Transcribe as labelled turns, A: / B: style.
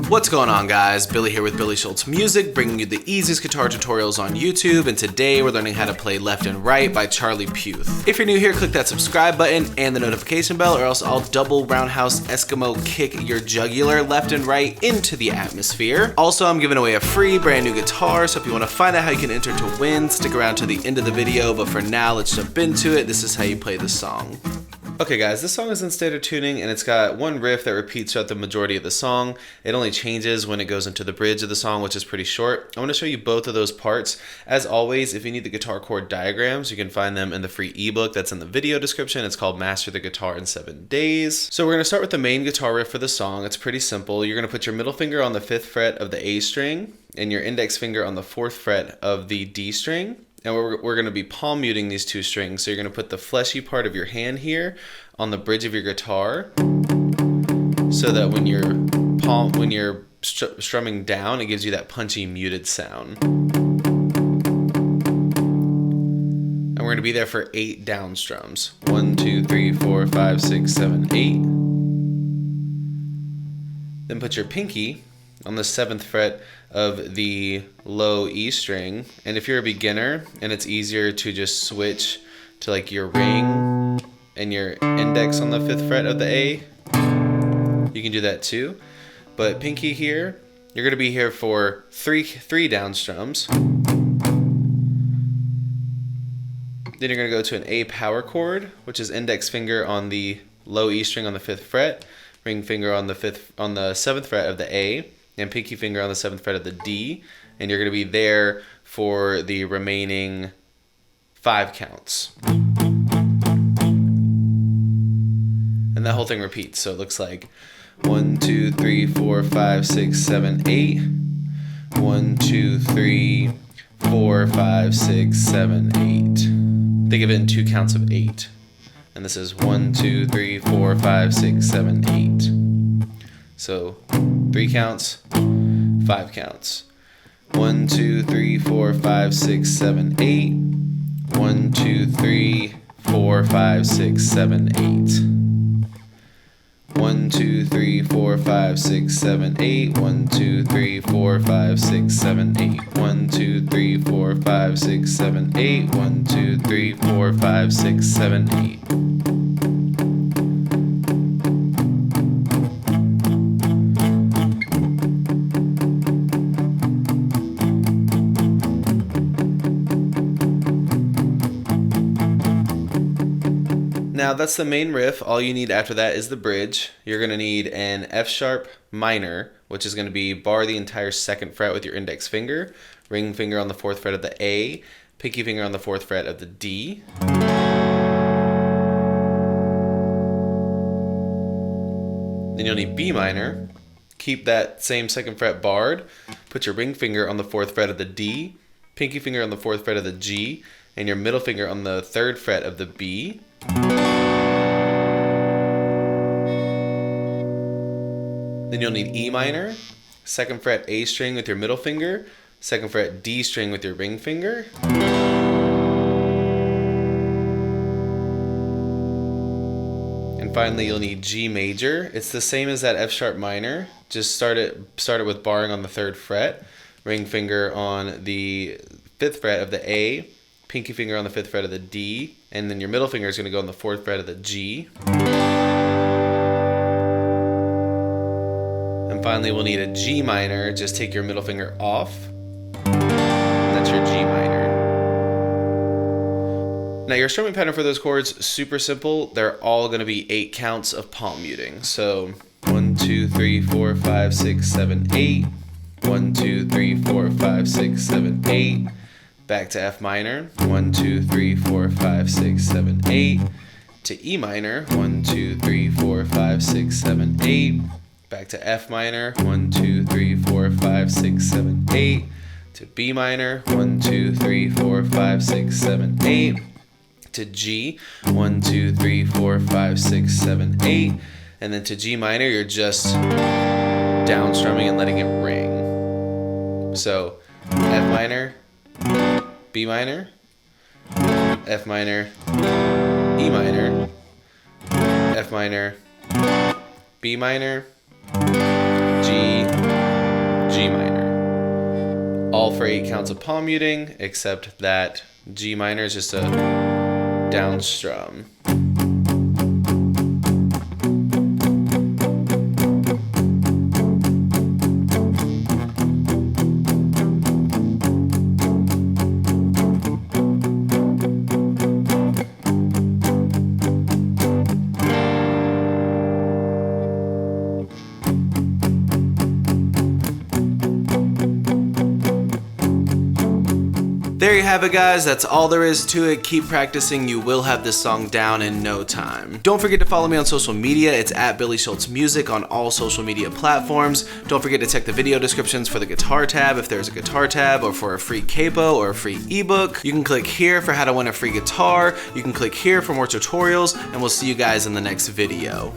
A: What's going on, guys? Billy here with Billy Schultz Music, bringing you the easiest guitar tutorials on YouTube, and today we're learning how to play Left and Right by Charlie Puth. If you're new here, click that subscribe button and the notification bell, or else I'll double roundhouse Eskimo kick your jugular left and right into the atmosphere. Also, I'm giving away a free brand new guitar, so if you want to find out how you can enter to win, stick around to the end of the video, but for now, let's jump into it. This is how you play the song. Okay guys, this song is in standard tuning and it's got one riff that repeats throughout the majority of the song. It only changes when it goes into the bridge of the song, which is pretty short. I want to show you both of those parts. As always, if you need the guitar chord diagrams, you can find them in the free ebook that's in the video description. It's called Master the Guitar in 7 Days. So we're going to start with the main guitar riff for the song. It's pretty simple. You're going to put your middle finger on the 5th fret of the A string and your index finger on the 4th fret of the D string. And we're going to be palm muting these two strings. So you're going to put the fleshy part of your hand here on the bridge of your guitar, so that when you're strumming down, it gives you that punchy muted sound. And we're going to be there for 8 down strums. 1, 2, 3, 4, 5, 6, 7, 8. Then put your pinky on the 7th fret of the low E string, and if you're a beginner and it's easier to just switch to like your ring and your index on the 5th fret of the A, you can do that too. But pinky here, you're going to be here for three down strums. Then you're going to go to an A power chord, which is index finger on the low E string on the 5th fret, ring finger on the 7th fret of the A, and pinky finger on the 7th fret of the D, and you're going to be there for the remaining 5 counts. And that whole thing repeats, so it looks like 1, 2, 3, 4, 5, 6, 7, 8. 1, 2, 3, 4, 5, 6, 7, 8. Think of it in 2 counts of 8. And this is 1, 2, 3, 4, 5, 6, 7, 8. So 3 counts, 5 counts. 1, 2, 3, 4, 5, 6, 7, 8. 1, 2, 3, 4, 5, 6, 7, 8. 1, 2, 3, 4, 5, 6, 7, 8. 1, 2, 3, 4, 5, 6, 7, 8. 1, 2, 3, 4, 5, 6, 7, 8. 1, 2, 3, 4, 5, 6, 7, 8. Now that's the main riff. All you need after that is the bridge. You're going to need an F sharp minor, which is going to be bar the entire 2nd fret with your index finger, ring finger on the 4th fret of the A, pinky finger on the 4th fret of the D. Then you'll need B minor. Keep that same 2nd fret barred. Put your ring finger on the 4th fret of the D, pinky finger on the 4th fret of the G, and your middle finger on the 3rd fret of the B. Then you'll need E minor, 2nd fret A string with your middle finger, 2nd fret D string with your ring finger. And finally you'll need G major. It's the same as that F sharp minor, just start it with barring on the 3rd fret, ring finger on the 5th fret of the A, pinky finger on the 5th fret of the D, and then your middle finger is going to go on the 4th fret of the G. And finally we'll need a G minor. Just take your middle finger off. And that's your G minor. Now your strumming pattern for those chords, super simple. They're all going to be 8 counts of palm muting. So 1, 2, 3, 4, 5, 6, 7, 8. 1, 2, 3, 4, 5, 6, 7, 8. Back to F minor, 1, 2, 3, 4, 5, 6, 7, 8. To E minor, 1, 2, 3, 4, 5, 6, 7, 8. Back to F minor, 1, 2, 3, 4, 5, 6, 7, 8. To B minor, 1, 2, 3, 4, 5, 6, 7, 8. To G, 1, 2, 3, 4, 5, 6, 7, 8. And then to G minor, you're just down strumming and letting it ring. So F minor, B minor, F minor, E minor, F minor, B minor, G, all for 8 counts of palm muting, except that G minor is just a down strum. There you have it, guys. That's all there is to it. Keep practicing. You will have this song down in no time. Don't forget to follow me on social media. It's at Billy Schultz Music on all social media platforms. Don't forget to check the video descriptions for the guitar tab if there's a guitar tab, or for a free CAPO or a free ebook. You can click here for how to win a free guitar. You can click here for more tutorials, and we'll see you guys in the next video.